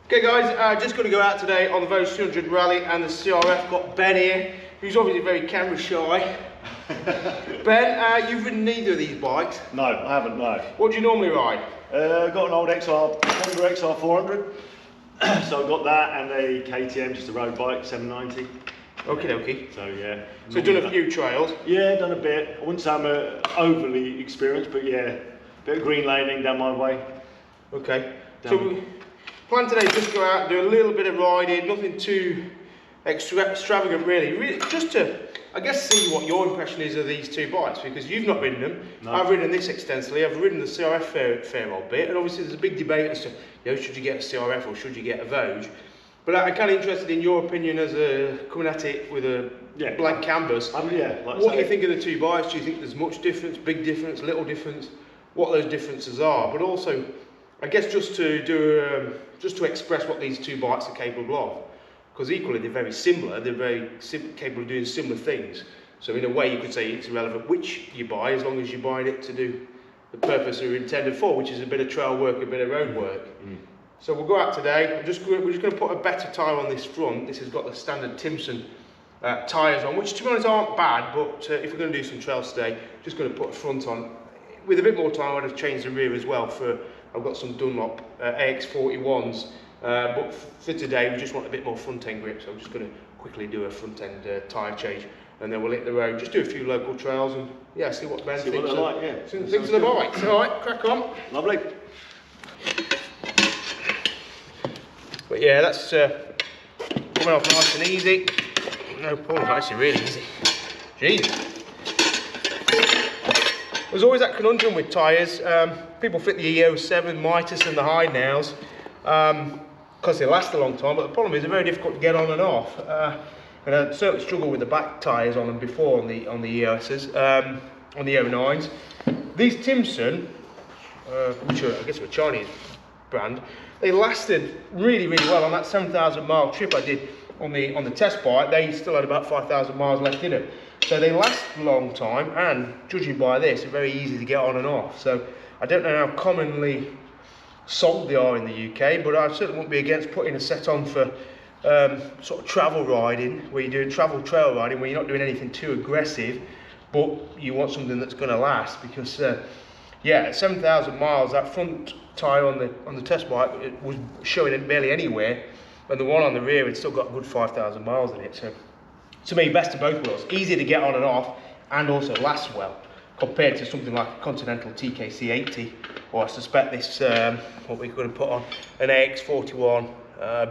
Okay guys, just going to go out today on the Voge 200 Rally and the CRF. Got Ben here, who's obviously very camera shy. Ben, you've ridden neither of these bikes? No, I haven't, no. What do you normally ride? Got an old XR, Honda XR 400. So I've got that and a KTM, just a road bike, 790. Okay, okay. So yeah. So done a few trails? Yeah, done a bit. I wouldn't say I'm overly experienced, but yeah, bit of green laning down my way. Okay. So plan today, just go out and do a little bit of riding, nothing too extravagant really, just to, I guess, see what your impression is of these two bikes, because you've not ridden them. No. I've ridden this extensively. I've ridden the CRF fair old bit, and obviously there's a big debate as to, should you get a CRF or should you get a Voge? But I'm kind of interested in your opinion as coming at it with a blank canvas. What do you think of the two bikes? Do you think there's much difference, big difference, little difference? What those differences are, but also, I guess, just to express what these two bikes are capable of, because equally they're very similar. They're very capable of doing similar things. So in a way, you could say it's irrelevant which you buy, as long as you're buying it to do the purpose they're intended for, which is a bit of trail work, a bit of road work. So we'll go out today. We're just going to put a better tyre on this front. This has got the standard Timson tyres on, which to be honest aren't bad, but if we're going to do some trails today, just going to put a front on. With a bit more time, I'd have changed the rear as well. I've got some Dunlop AX41s, but for today we just want a bit more front end grip, so I'm just going to quickly do a front end tyre change, and then we'll hit the road, just do a few local trails, and yeah, see what Ben thinks of the bikes. All right, crack on. Lovely. But yeah, that's coming off nice and easy. No problem, actually really easy. Jesus. There's always that conundrum with tyres. People fit the EO7 Mitas and the high nails because they last a long time, but the problem is they're very difficult to get on and off. And I certainly struggled with the back tyres on them before on the EOSs, on the EO9s. These Timson, which are, I guess, are a Chinese brand, they lasted really, really well on that 7,000 mile trip I did on the test bike. They still had about 5,000 miles left in them. So they last a long time, and judging by this, they're very easy to get on and off. So I don't know how commonly sold they are in the UK, but I certainly wouldn't be against putting a set on for sort of travel riding, where you're doing travel trail riding, where you're not doing anything too aggressive, but you want something that's going to last. Because yeah, at 7,000 miles, that front tyre on the test bike, it was showing it barely anywhere, and the one on the rear had still got a good 5,000 miles in it. So to me, best of both worlds. Easy to get on and off, and also lasts well, compared to something like a Continental TKC80, or I suspect this, what we're going to put on, an AX41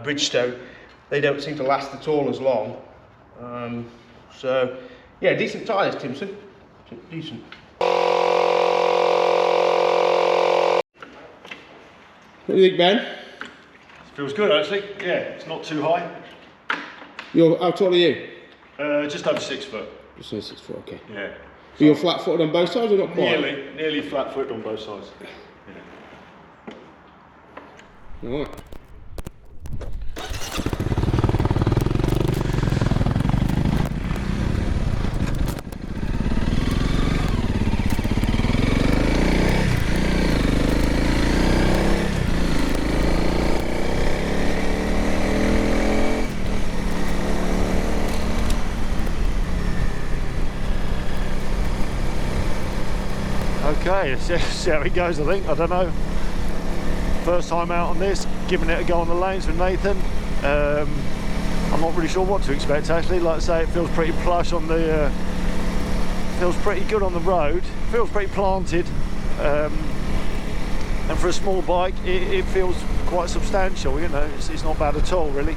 Bridgestone. They don't seem to last at all as long. So, yeah, decent tyres, Timson. Decent. What do you think, Ben? Feels good, actually. Yeah, it's not too high. How tall are you? Just over 6 foot. Just over 6 foot, okay. Yeah. So you're flat-footed on both sides or not quite? Nearly flat-footed on both sides. Yeah. All right. Okay, let's see how it goes. I think, I don't know. First time out on this, giving it a go on the lanes with Nathan. I'm not really sure what to expect actually. Like I say, it feels pretty plush on the. Feels pretty good on the road. Feels pretty planted, and for a small bike, it feels quite substantial. You know, it's not bad at all, really.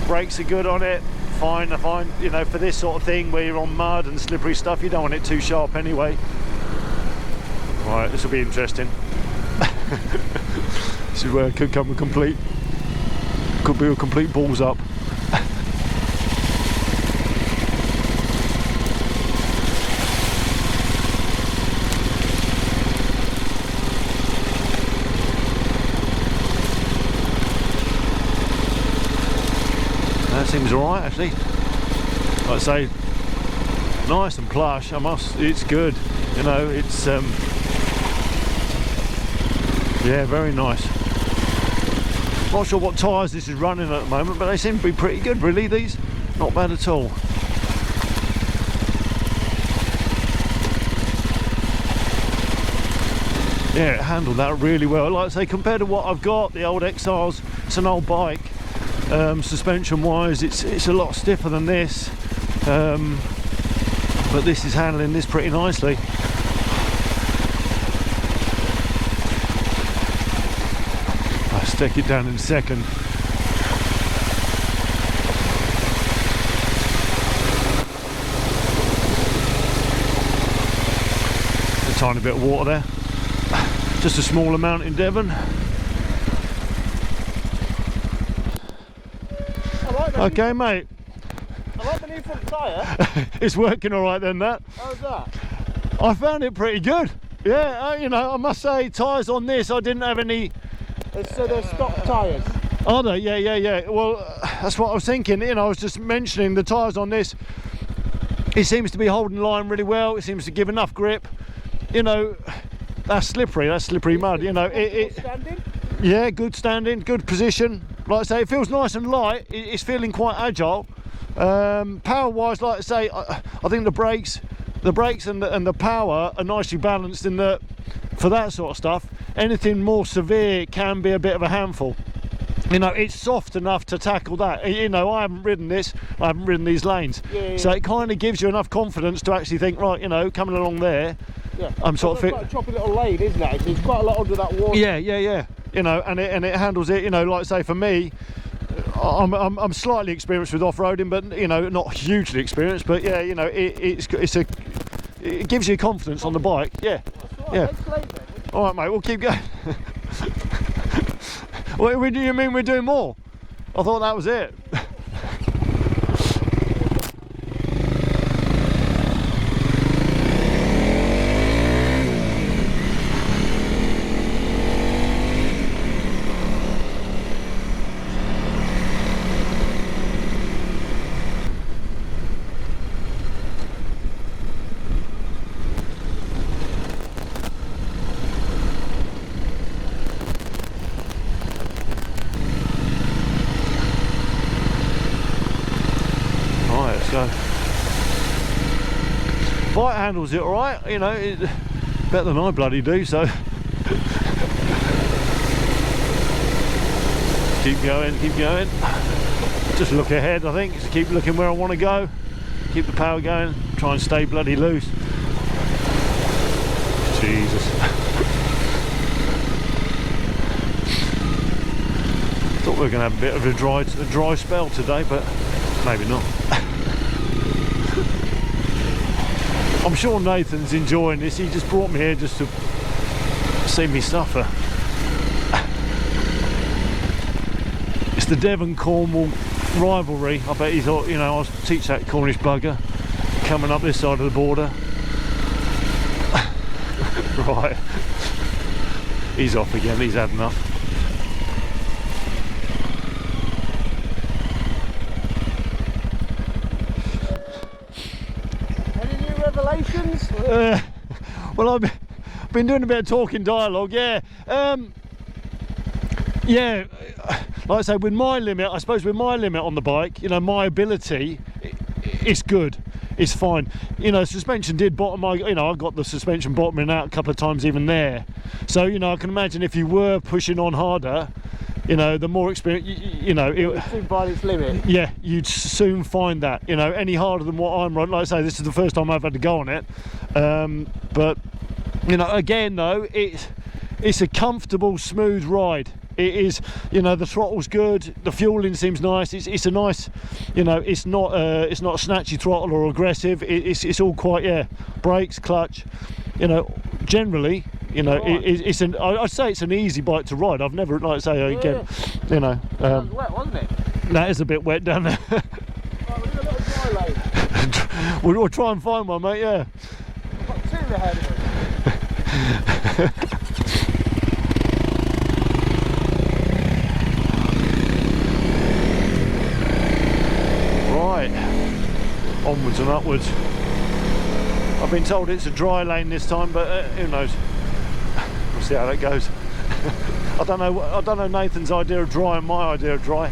Brakes are good on it. Fine, I find, you know, for this sort of thing where you're on mud and slippery stuff, you don't want it too sharp anyway. Right, this will be interesting. This is where it could come a complete, could be a complete balls up. That seems alright actually. Like I say, nice and plush. It's good. You know, it's Yeah, very nice. Not sure what tyres this is running at the moment, but they seem to be pretty good, really, these. Not bad at all. Yeah, it handled that really well. Like I say, compared to what I've got, the old XRs, it's an old bike. Suspension wise, it's a lot stiffer than this. But this is handling this pretty nicely. I'll stick it down in a second. A tiny bit of water there. Just a small amount in Devon. Okay, mate. I like the new front tyre. It's working all right then, that. How's that? I found it pretty good. Yeah, you know, I must say, tyres on this, I didn't have any... So they're stock tyres? Are they? Yeah. Well, that's what I was thinking. You know, I was just mentioning the tyres on this. It seems to be holding line really well. It seems to give enough grip. You know... That's slippery mud, you know. Standing? Yeah, good standing, good position. Like I say, it feels nice and light. It's feeling quite agile. Power wise, like I say, I think the brakes and the power are nicely balanced in that, for that sort of stuff, anything more severe can be a bit of a handful. You know, it's soft enough to tackle that. You know, I haven't ridden these lanes. Yeah. So it kind of gives you enough confidence to actually think, right, you know, coming along there, yeah. I'm sort of fit. It's quite a choppy little lane, isn't it? There's quite a lot under that water. Yeah. You know, and it handles it. You know, like I say, for me, I'm slightly experienced with off-roading, but you know, not hugely experienced. But yeah, you know, it gives you confidence on the bike. Yeah. Yeah. All right, mate. We'll keep going. What do you mean we're doing more? I thought that was it. So bike handles it all right, you know, better than I bloody do. So keep going. Just look ahead. I think just keep looking where I want to go. Keep the power going. Try and stay bloody loose. Jesus. Thought we were going to have a bit of a dry spell today, but maybe not. I'm sure Nathan's enjoying this. He just brought me here just to see me suffer. It's the Devon-Cornwall rivalry. I bet he thought, you know, I'll teach that Cornish bugger coming up this side of the border. Right. He's off again. He's had enough. Well, I've been doing a bit of talking dialogue, yeah. Yeah, like I say, with my limit, I suppose with my limit on the bike, you know, my ability, it's good, it's fine. You know, suspension did bottom, you know, I got the suspension bottoming out a couple of times even there. So, you know, I can imagine if you were pushing on harder, you know, the more experience, you know, it would soon find its limit. Yeah, you'd soon find that. You know, any harder than what I'm running. Like I say, this is the first time I've had to go on it. But you know, again though, it's a comfortable, smooth ride. It is, you know, the throttle's good, the fueling seems nice. It's a nice, you know, it's not a snatchy throttle or aggressive. It's all quite, yeah, brakes, clutch, you know, generally. You know, right. I'd say it's an easy bike to ride. I've never, like I say, again, you know. That was wet, wasn't it? That is a bit wet down there. Right, we'll do a little dry lane. We'll try and find one, mate, yeah. I've got two ahead of us. Right, onwards and upwards. I've been told it's a dry lane this time, but who knows? We'll see how that goes. I don't know Nathan's idea of dry and my idea of dry.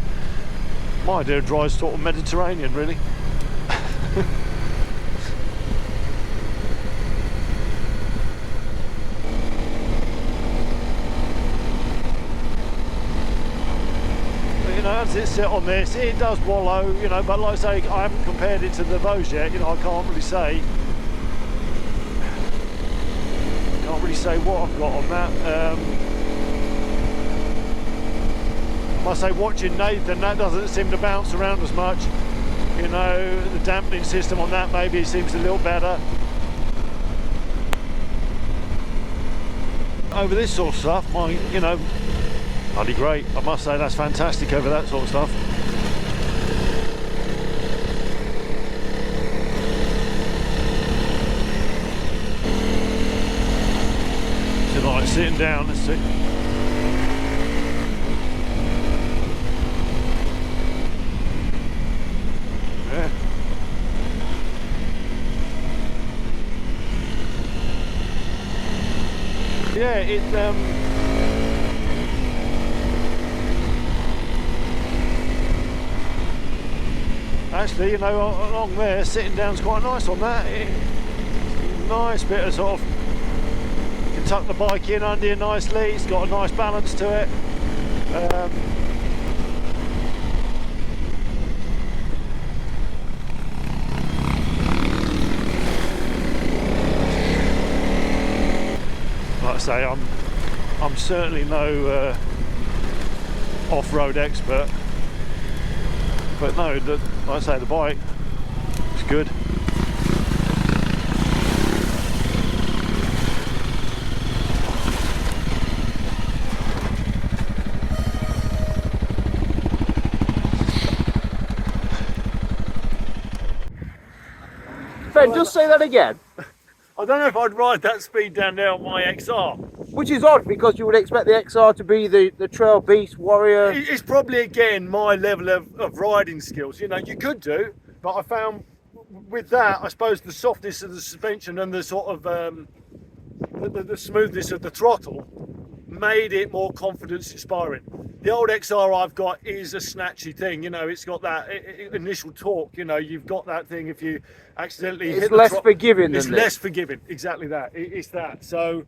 My idea of dry is sort of Mediterranean, really. You know, as it's set on this, it does wallow, you know, but like I say, I haven't compared it to the Voge yet, you know, I can't really say what I've got on that. I must say, watching Nathan, that doesn't seem to bounce around as much. You know, the dampening system on that maybe seems a little better. Over this sort of stuff, you know, bloody great. I must say that's fantastic over that sort of stuff. So like sitting down, let's see. Yeah. Yeah, it actually, you know, along there, sitting down's quite nice on that. Nice bit of sort of, you can tuck the bike in under you nicely. It's got a nice balance to it. Like I say, I'm certainly no off-road expert, but no, like I say, the bike is good. Ben, just say that again. I don't know if I'd ride that speed down there on my XR. Which is odd, because you would expect the XR to be the trail beast warrior. It's probably, again, my level of riding skills. You know, you could do, but I found with that, I suppose the softness of the suspension and the sort of the smoothness of the throttle made it more confidence inspiring. The old XR I've got is a snatchy thing, you know, it's got that initial torque, you know, you've got that thing if you accidentally hit the less forgiving. It's less forgiving, exactly that. It's that. So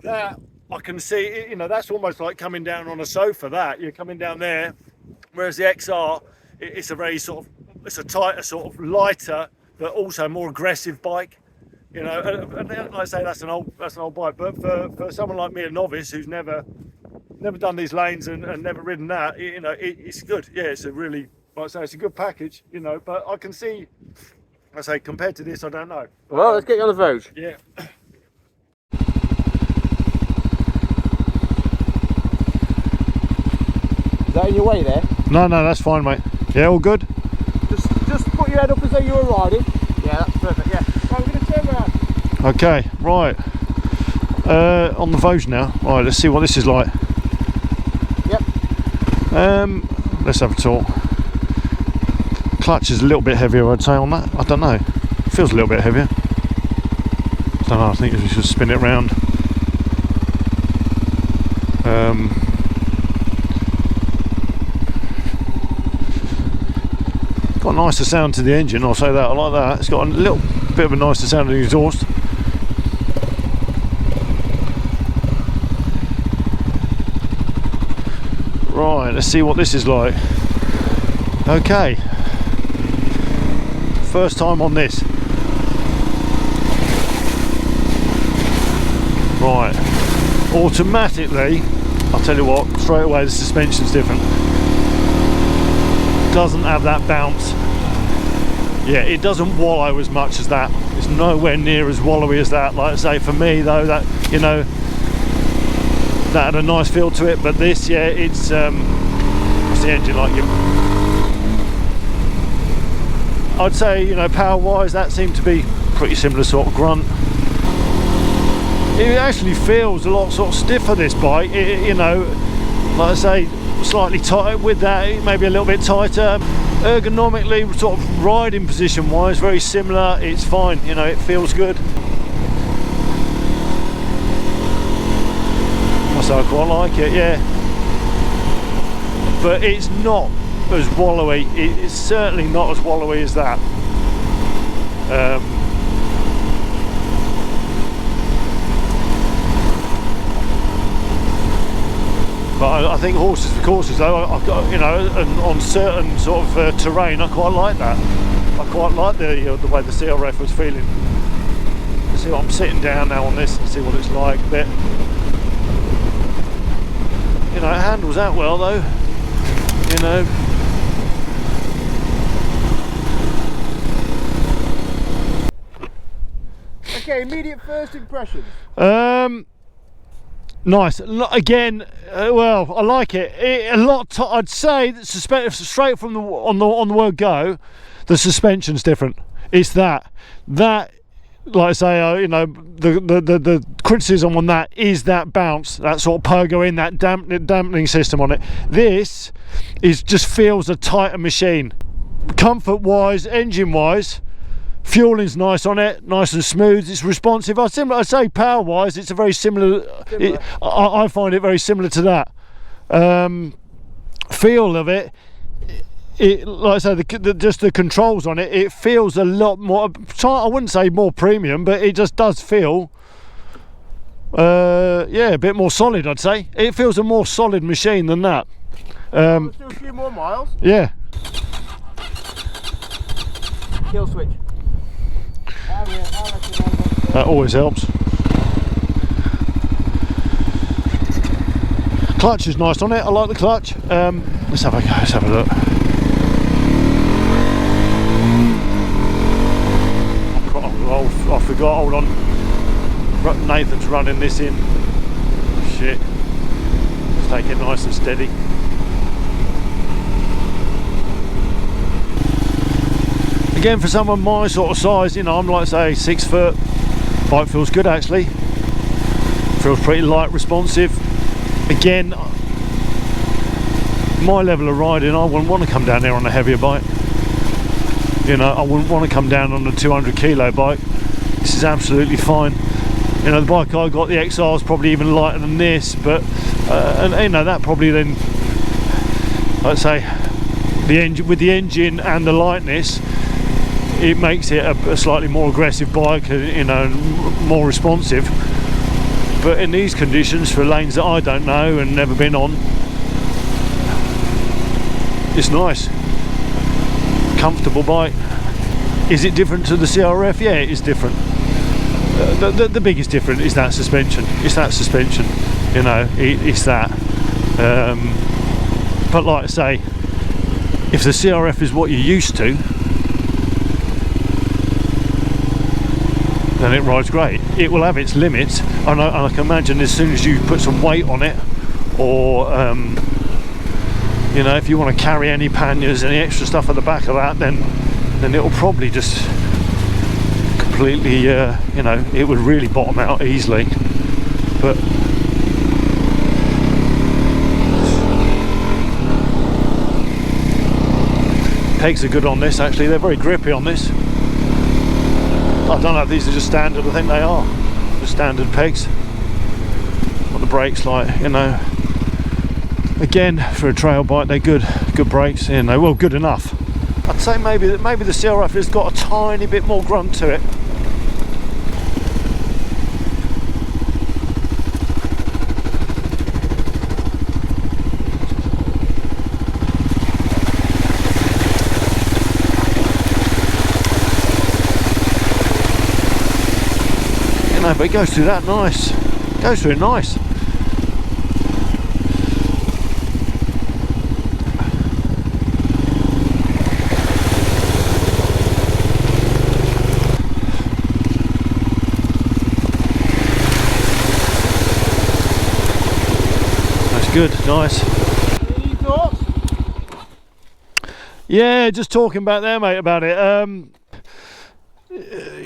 that I can see, you know, that's almost like coming down on a sofa, that you're coming down there, whereas the XR, it's a very sort of, it's a tighter, sort of lighter, but also more aggressive bike. You know, and like I say, that's an old bike. But for someone like me, a novice who's never done these lanes and never ridden that, you know, it's good. Yeah, it's a really, like I say, it's a good package. You know, but I can see, I say, compared to this, I don't know. Well, let's get you on the Voge. Yeah. Is that in your way there? No, that's fine, mate. Yeah, all good. Just put your head up as though you were riding. Yeah, that's perfect. Yeah. Right, we're going to turn around. Okay, right. On the Voge now. Right, let's see what this is like. Yep. Let's have a talk. Clutch is a little bit heavier, I'd say, on that. I don't know. Feels a little bit heavier. I don't know. I think we should spin it round. Got a nicer sound to the engine, I'll say that. I like that. It's got a little bit of a nicer sound to the exhaust. Right, let's see what this is like. Okay, first time on this. Right, automatically, I'll tell you what, straight away the suspension's different. Doesn't have that bounce. Yeah, it doesn't wallow as much as that. It's nowhere near as wallowy as that. Like I say, for me though, that, you know, that had a nice feel to it, but this, yeah, it's what's the engine like? I'd say, you know, power wise, that seemed to be pretty similar sort of grunt. It actually feels a lot sort of stiffer, this bike. You know, like I say, slightly tighter with that, maybe a little bit tighter. Ergonomically, sort of riding position wise, very similar. It's fine, you know, it feels good. So I quite like it, yeah. But it's not as wallowy. It's certainly not as wallowy as that. But I think horses for courses though, I've got, you know, and on certain sort of terrain, I quite like that. I quite like the way the CRF was feeling. See what I'm sitting down now on this and see what it's like a bit. You know, it handles out well though. You know. Okay, immediate first impressions. Nice. Again, well, I like it. A lot. I'd say that straight from on the word go, the suspension's different. It's that, like I say, you know, the criticism on that is that bounce, that sort of pogo in, that dampening system on it. This just feels a tighter machine, comfort wise, engine wise. Fueling's nice on it, nice and smooth. It's responsive. I'd say power wise, it's a very similar. I find it very similar to that. Feel of it. Like I say, just the controls on it. It feels a lot more. I wouldn't say more premium, but it just does feel. Yeah, a bit more solid. I'd say it feels a more solid machine than that. Let's do a few more miles. Yeah. Kill switch. That always helps. Clutch is nice on it. I like the clutch. Let's have a go. Let's have a look. I forgot. Hold on. Nathan's running this in. Shit. Let's take it nice and steady. Again, for someone my sort of size, you know, I'm like say 6 foot. Bike feels good actually. Feels pretty light, responsive. Again, my level of riding, I wouldn't want to come down there on a heavier bike. You know, I wouldn't want to come down on a 200 kilo bike. This is absolutely fine. You know, the bike I got, the XR, is probably even lighter than this, but and you know, that probably then, I'd say, the engine with the engine and the lightness, it makes it a slightly more aggressive bike, you know, more responsive. But in these conditions, for lanes that I don't know and never been on, it's nice, comfortable bike. Is it different to the CRF? Yeah, it is different. The biggest difference is that suspension. It's that suspension, you know, it's that. But like I say, if the CRF is what you're used to, then it rides great. It will have its limits, and I can imagine as soon as you put some weight on it, or you know, if you want to carry any panniers, any extra stuff at the back of that, then it'll probably just completely, you know, it would really bottom out easily. But pegs are good on this actually, they're very grippy on this. I don't know if these are just standard, I think they are just standard pegs. What the brakes like, you know, again for a trail bike they're good brakes, you know, well, good enough. I'd say maybe the CRF has got a tiny bit more grunt to it. No, but it goes through that nice. Goes through it nice. That's good, nice. Any thoughts? Yeah, just talking back there, mate, about it.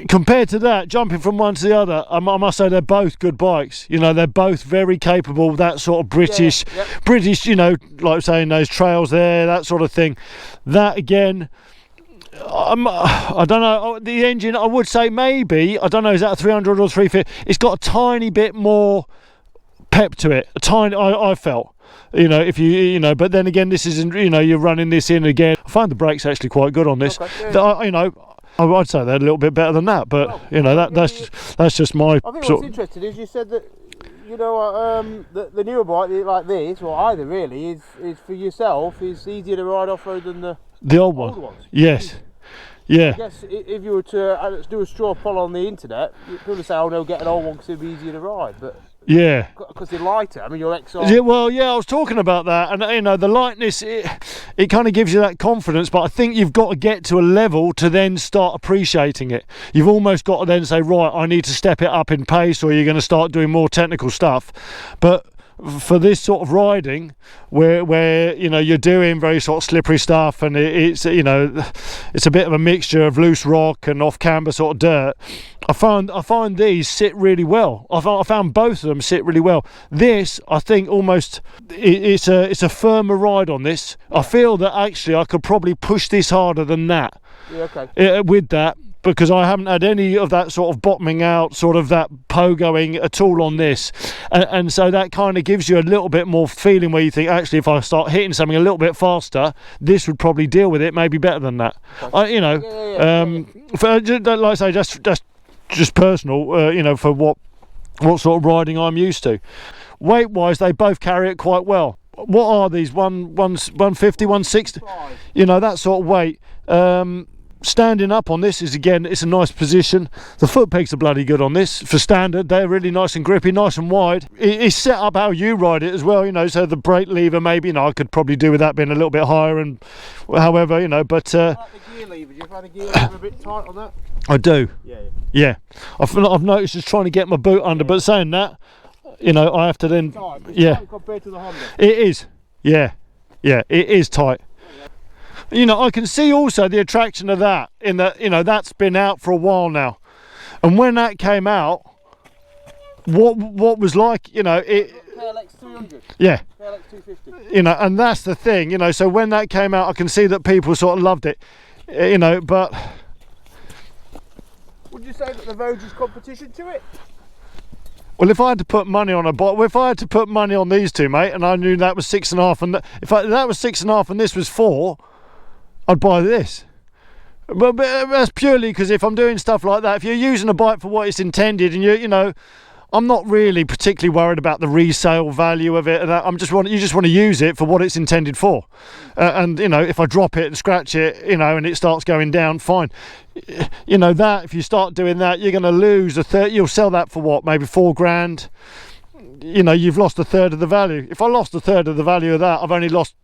Compared to that, jumping from one to the other, I must say they're both good bikes. You know, they're both very capable. That sort of British, yeah. British. You know, like saying those trails there, that sort of thing. That again, I don't know. The engine, I would say maybe, I don't know, is that a 300 or 350? It's got a tiny bit more pep to it. A tiny, I felt. You know, if you know, but then again, this isn't, you know, you're running this in again. I find the brakes actually quite good on this. Okay, yeah. You know, I'd say they're a little bit better than that, but Well, you know, that's just my I think what's interesting is you said that, you know, the newer bike like this, or either really, is for yourself, is easier to ride off road than the old one. older ones. Yes. Yeah. I guess if you were to do a straw poll on the internet, people would say, "Oh no, get an old one because it'd be easier to ride," but Yeah. because they're lighter. I mean, your XR. Yeah, well, yeah, I was talking about that, and you know, the lightness, it kind of gives you that confidence, but I think you've got to get to a level to then start appreciating it. You've almost got to then say, right, I need to step it up in pace, or you're going to start doing more technical stuff. But for this sort of riding, where you know, you're doing very sort of slippery stuff, and it's, you know, it's a bit of a mixture of loose rock and off camber sort of dirt, I find these sit really well. I found both of them sit really well. This, I think, almost it's a firmer ride on this. I feel that actually I could probably push this harder than that. Yeah, okay. With that, because I haven't had any of that sort of bottoming out, sort of that pogoing at all on this, and so that kind of gives you a little bit more feeling where you think, actually, if I start hitting something a little bit faster, this would probably deal with it maybe better than that. Okay. You know, for, like I say, just personal, you know, for what sort of riding I'm used to. Weight wise, they both carry it quite well. What are these, 150, 160, you know, that sort of weight. Standing up on this is, again, it's a nice position. The foot pegs are bloody good on this for standard. They're really nice and grippy, nice and wide. It's set up how you ride it as well, you know, so the brake lever, maybe, you know, I could probably do with that being a little bit higher, and however, you know, but I like the gear lever. Do you find the gear lever a bit tight on that? I do. Yeah. I've noticed just trying to get my boot under, but saying that, you know, I have to then, Tight compared to the Honda. it is. Yeah, it is tight. You know, I can see also the attraction of that, in that, you know, that's been out for a while now, and when that came out, what was like, you know, it. KLX 300. Yeah. KLX 250. You know, and that's the thing, you know. So when that came out, I can see that people sort of loved it, you know. But would you say that the Voge is competition to it? well, if I had to put money on a bike, if I had to put money on these two, mate, and I knew that was 6.5, and if that was 6.5 and this was 4. I'd buy this, but that's purely because if I'm doing stuff like that, if you're using a bike for what it's intended, and you know, I'm not really particularly worried about the resale value of it, and you just want to use it for what it's intended for, and you know, if I drop it and scratch it, you know, and it starts going down, fine. You know, that if you start doing that, you're going to lose a third. You'll sell that for what, maybe £4,000. You know, you've lost a third of the value. If I lost a third of the value of that, I've only lost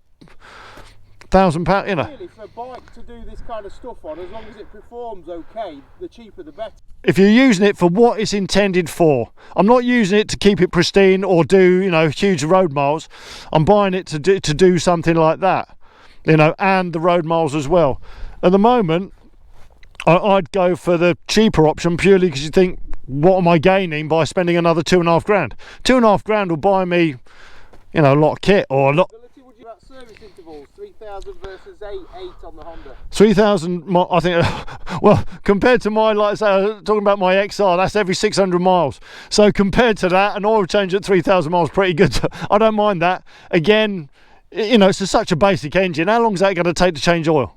£1,000, you know. Really, for a bike to do this kind of stuff on, as long as it performs okay, the cheaper the better. If you're using it for what it's intended for, I'm not using it to keep it pristine or do, you know, huge road miles. I'm buying it to do something like that, you know, and the road miles as well. At the moment, I'd go for the cheaper option purely because you think, what am I gaining by spending another £2,500? £2,500 will buy me, you know, a lot of kit or a lot. Service intervals, 3,000 versus 8 on the Honda. 3,000, I think, well, compared to my, like I say, I was talking about my XR, that's every 600 miles. So compared to that, an oil change at 3,000 miles pretty good. I don't mind that. Again, you know, it's such a basic engine. How long is that going to take to change oil?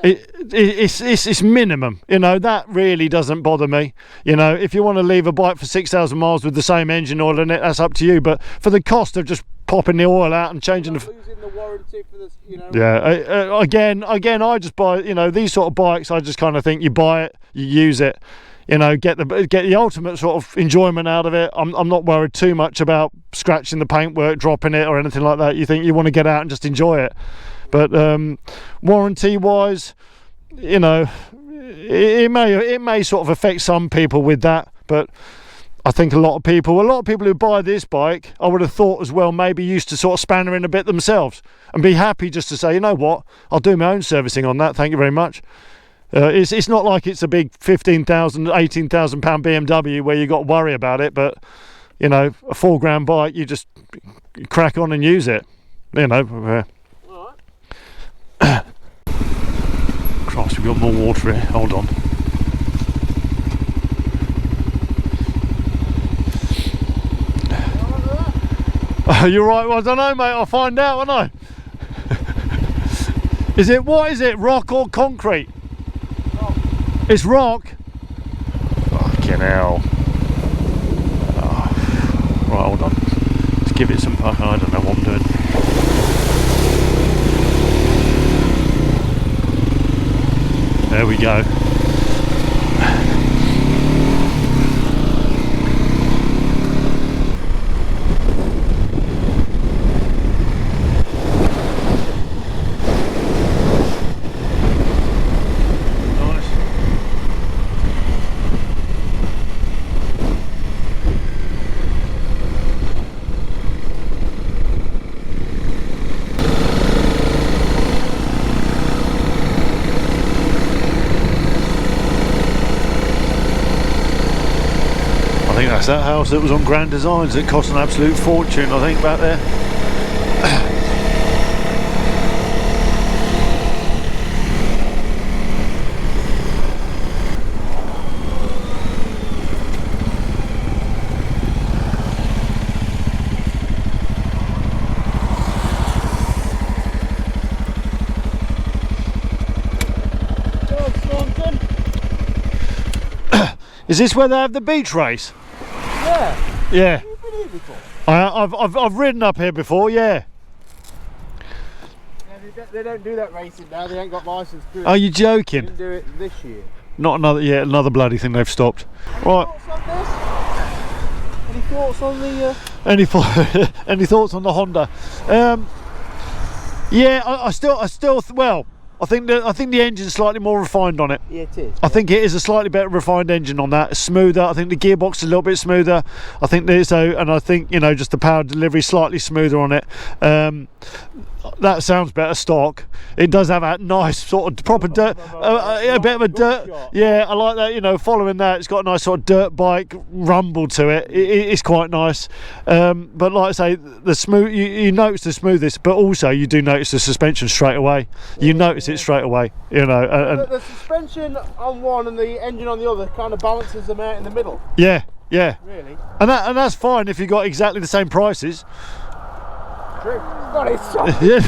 It's minimum, you know. That really doesn't bother me. You know, if you want to leave a bike for 6,000 miles with the same engine oil in it, that's up to you. But for the cost of just popping the oil out and changing losing the warranty for this, you know. Yeah, again, I just buy, you know, these sort of bikes. I just kind of think you buy it, you use it, you know, get the ultimate sort of enjoyment out of it. I'm not worried too much about scratching the paintwork, dropping it, or anything like that. You think you want to get out and just enjoy it. But warranty wise, you know, it may sort of affect some people with that, but I think a lot of people who buy this bike, I would have thought as well, maybe used to sort of spanner in a bit themselves and be happy just to say, you know what, I'll do my own servicing on that, thank you very much. It's not like it's a big £15,000, £18,000 BMW where you got to worry about it, but you know, a £4,000 bike, you just crack on and use it, you know. Christ, we've got more water here, hold on. You're right, well, I don't know, mate, I'll find out, won't I? What is it, rock or concrete? Rock. It's rock? Fucking hell. Oh. Right, hold on. Let's give it some fucking, I don't know what I'm doing. There we go. That's that house that was on Grand Designs that cost an absolute fortune, I think, back there. Is this where they have the beach race? Yeah. Yeah. Have you been here before? I've ridden up here before, yeah. Yeah, they don't do that racing now. They ain't got licence to do it. Are you They joking? didn't do it this year. Not another bloody thing they've stopped. Right. Any thoughts on this? Any thoughts on the Honda? Yeah, I still well, I think the engine's slightly more refined on it. Yeah, it is. I think it is a slightly better refined engine on that. It's smoother. I think the gearbox is a little bit smoother. I think and I think, you know, just the power delivery slightly smoother on it. That sounds better stock. It does have that nice sort of proper dirt, a bit of a dirt. Yeah, I like that. You know, following that, it's got a nice sort of dirt bike rumble to it. It's quite nice. But like I say, the smooth. You notice the smoothness, but also you do notice the suspension straight away. You notice it straight away. You know, and the suspension on one and the engine on the other kind of balances them out in the middle. yeah, yeah. Really? And that's fine if you got exactly the same prices. True. God, it's so. Yeah.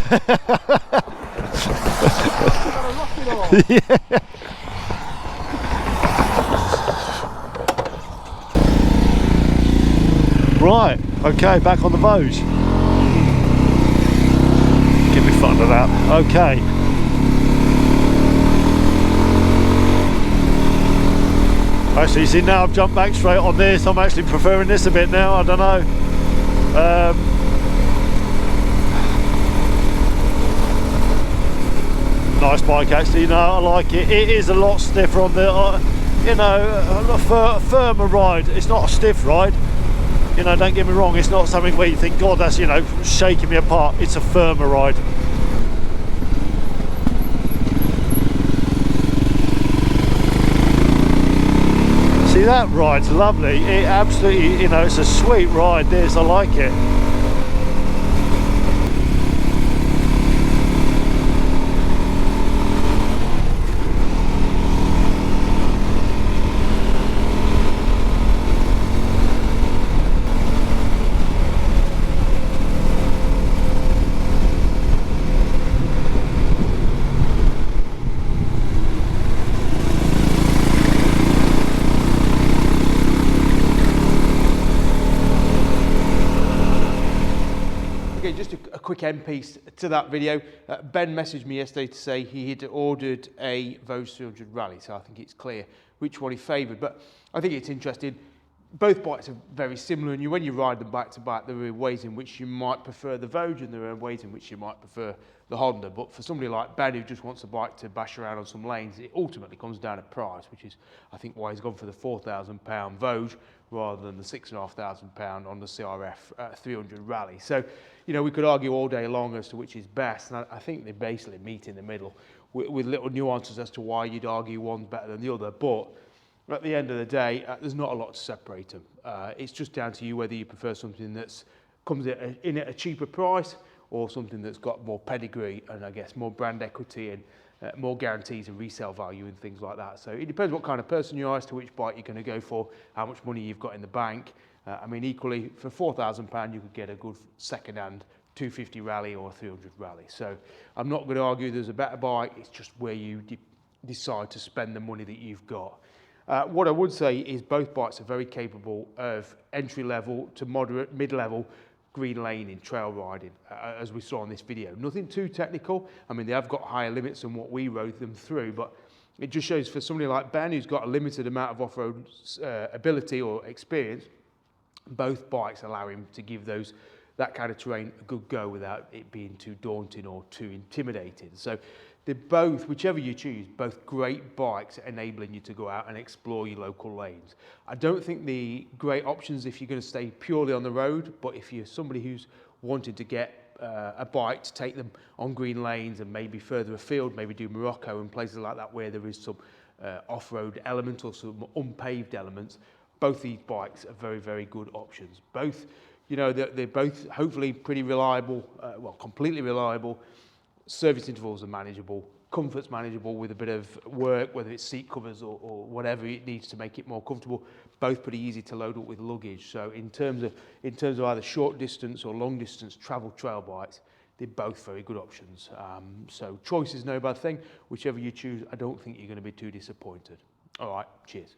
Yeah. Right, okay, back on the Voge. Give me fun of that. Okay. Actually, you see, now I've jumped back straight on this. I'm actually preferring this a bit now. I don't know. Nice bike, actually. You know, I like it. It is a lot stiffer on the, you know, a firmer ride. It's not a stiff ride. You know, don't get me wrong. It's not something where you think, God, that's, you know, shaking me apart. It's a firmer ride. See, that ride's lovely. It absolutely, you know, it's a sweet ride. This, I like it. Quick end piece to that video. Ben messaged me yesterday to say he had ordered a Voge 300 Rally, so I think it's clear which one he favoured. But I think it's interesting. Both bikes are very similar, and when you ride them back to back, there are ways in which you might prefer the Voge and there are ways in which you might prefer the Honda. But for somebody like Ben who just wants a bike to bash around on some lanes, it ultimately comes down to price, which is, I think, why he's gone for the £4,000 Voge rather than the £6,500 on the CRF 300 Rally. So, you know, we could argue all day long as to which is best, and I think they basically meet in the middle with little nuances as to why you'd argue one's better than the other. But at the end of the day, there's not a lot to separate them. It's just down to you whether you prefer something that's comes in at a cheaper price or something that's got more pedigree and, I guess, more brand equity and more guarantees and resale value and things like that. So it depends what kind of person you are as to which bike you're going to go for, how much money you've got in the bank, I mean, equally, for £4,000, you could get a good second-hand 250 rally or a 300 rally. So I'm not going to argue there's a better bike, it's just where you decide to spend the money that you've got. What I would say is both bikes are very capable of entry-level to moderate, mid-level green laning, trail riding, as we saw in this video. Nothing too technical. I mean, they have got higher limits than what we rode them through, but it just shows for somebody like Ben, who's got a limited amount of off-road ability or experience, both bikes allow him to give that kind of terrain a good go without it being too daunting or too intimidating. So they're both, whichever you choose, both great bikes enabling you to go out and explore your local lanes. I don't think the great options if you're going to stay purely on the road, but if you're somebody who's wanted to get a bike to take them on green lanes and maybe further afield, maybe do Morocco and places like that where there is some off-road element or some unpaved elements, both these bikes are very, very good options. Both, you know, they're both hopefully pretty reliable, well, completely reliable. Service intervals are manageable, comfort's manageable with a bit of work, whether it's seat covers or whatever it needs to make it more comfortable. Both pretty easy to load up with luggage. So in terms of either short distance or long distance travel trail bikes, they're both very good options. So choice is no bad thing. Whichever you choose, I don't think you're going to be too disappointed. All right, cheers.